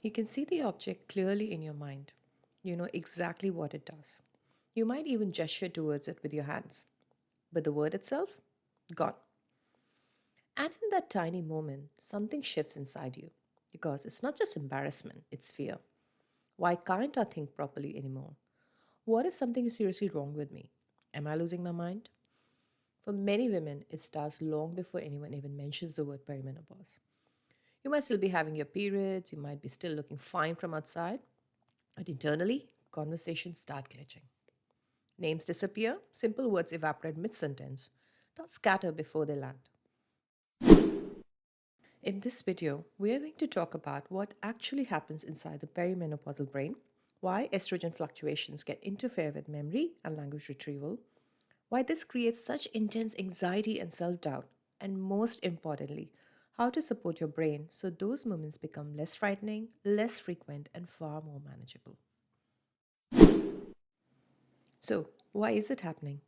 You can see the object clearly in your mind. You know exactly what it does. You might even gesture towards it with your hands. But the word itself? Gone. And in that tiny moment, something shifts inside you. Because it's not just embarrassment, it's fear. Why can't I think properly anymore? What if something is seriously wrong with me? Am I losing my mind? For many women, it starts long before anyone even mentions the word perimenopause. You might still be having your periods, you might be still looking fine from outside, but internally, conversations start glitching. Names disappear, simple words evaporate mid sentence, thoughts scatter before they land. In this video, we are going to talk about what actually happens inside the perimenopausal brain, why estrogen fluctuations can interfere with memory and language retrieval, why this creates such intense anxiety and self doubt, and most importantly, how to support your brain so those moments become less frightening, less frequent, and far more manageable. So, why is it happening?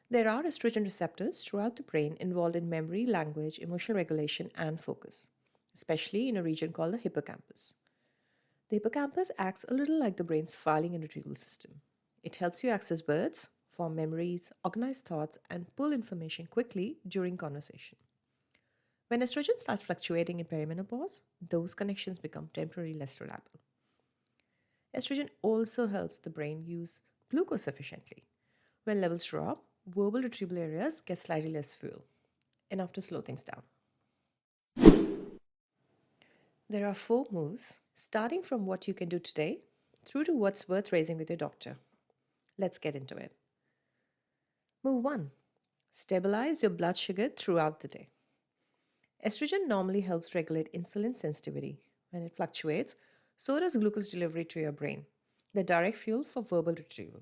There are estrogen receptors throughout the brain involved in memory, language, emotional regulation, and focus, especially in a region called the hippocampus. The hippocampus acts a little like the brain's filing and retrieval system. It helps you access words, form memories, organize thoughts, and pull information quickly during conversation. When estrogen starts fluctuating in perimenopause, those connections become temporarily less reliable. Estrogen also helps the brain use glucose efficiently. When levels drop, verbal retrieval areas get slightly less fuel, enough to slow things down. There are four moves, starting from what you can do today through to what's worth raising with your doctor. Let's get into it. Move 1. Stabilize your blood sugar throughout the day. Estrogen normally helps regulate insulin sensitivity. When it fluctuates, so does glucose delivery to your brain, the direct fuel for verbal retrieval.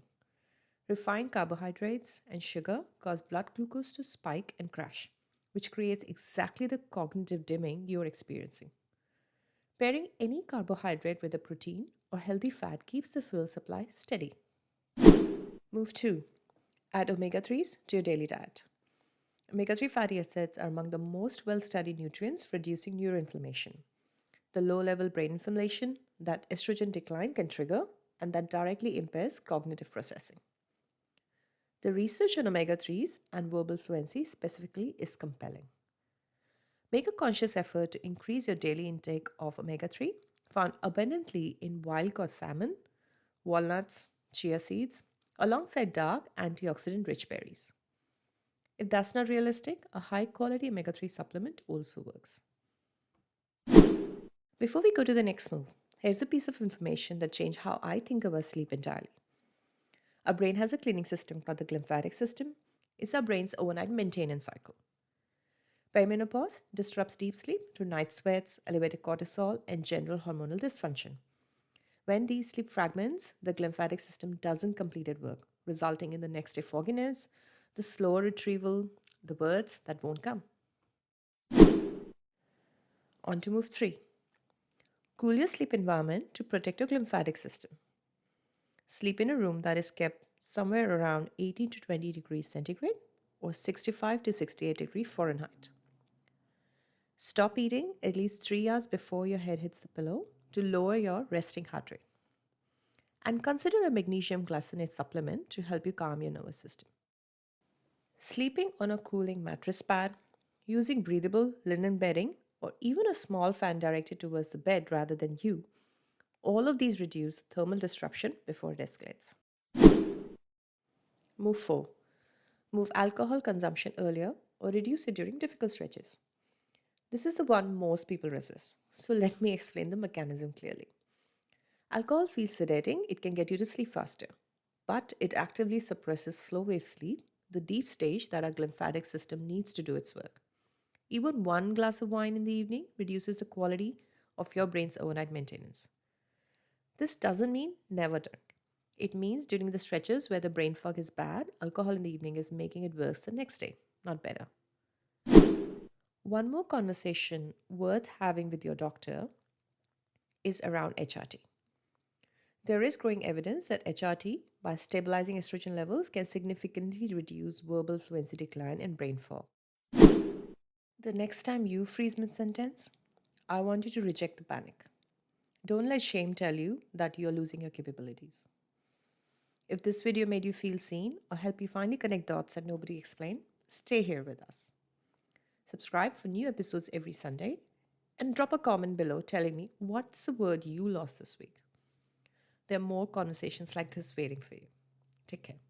Refined carbohydrates and sugar cause blood glucose to spike and crash, which creates exactly the cognitive dimming you're experiencing. Pairing any carbohydrate with a protein or healthy fat keeps the fuel supply steady. Move 2. Add omega 3s to your daily diet. Omega 3 fatty acids are among the most well studied nutrients for reducing neuroinflammation, the low level brain inflammation that estrogen decline can trigger and that directly impairs cognitive processing. The research on omega 3s and verbal fluency specifically is compelling. Make a conscious effort to increase your daily intake of omega 3, found abundantly in wild caught salmon, walnuts, chia seeds, alongside dark antioxidant rich berries. If that's not realistic, a high quality omega 3 supplement also works. Before we go to the next move, here's a piece of information that changed how I think about sleep entirely. Our brain has a cleaning system called the glymphatic system. It's our brain's overnight maintenance cycle. Perimenopause disrupts deep sleep through night sweats, elevated cortisol, and general hormonal dysfunction. When these sleep fragments, the glymphatic system doesn't complete its work, resulting in the next day fogginess, the slower retrieval, the words that won't come. On to move 3. Cool your sleep environment to protect your glymphatic system. Sleep in a room that is kept somewhere around 18 to 20 degrees centigrade or 65 to 68 degrees Fahrenheit. Stop eating at least 3 hours before your head hits the pillow to lower your resting heart rate. And consider a magnesium glycinate supplement to help you calm your nervous system. Sleeping on a cooling mattress pad, using breathable linen bedding, or even a small fan directed towards the bed rather than you, all of these reduce thermal disruption before it escalates. Move 4. Move alcohol consumption earlier or reduce it during difficult stretches. This is the one most people resist, so let me explain the mechanism clearly. Alcohol feels sedating, it can get you to sleep faster, but it actively suppresses slow wave sleep, the deep stage that our glymphatic system needs to do its work. Even one glass of wine in the evening reduces the quality of your brain's overnight maintenance. This doesn't mean never drink. It means during the stretches where the brain fog is bad, alcohol in the evening is making it worse the next day, not better. One more conversation worth having with your doctor is around HRT. There is growing evidence that HRT, by stabilizing estrogen levels, can significantly reduce verbal fluency decline and brain fog. The next time you freeze mid sentence, I want you to reject the panic. Don't let shame tell you that you're losing your capabilities. If this video made you feel seen or help you finally connect dots that nobody explained, stay here with us. Subscribe for new episodes every Sunday and drop a comment below telling me what's the word you lost this week. There are more conversations like this waiting for you. Take care.